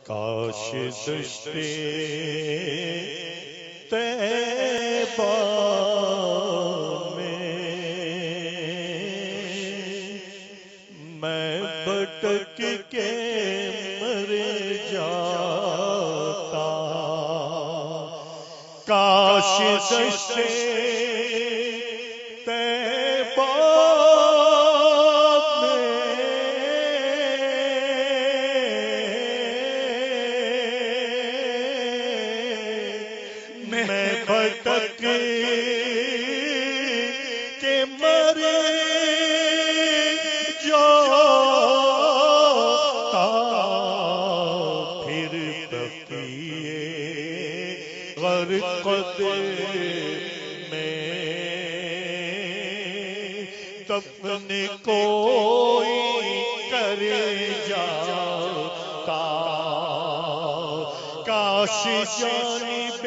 کاش دشتے طیبہ میں بھٹک کے مر جاتا، کاش دشتے طیبہ میں بھٹک کے مر جاتا، پھر بقیے غرقد میں دفن کوئی کر جاتا، کاش جانب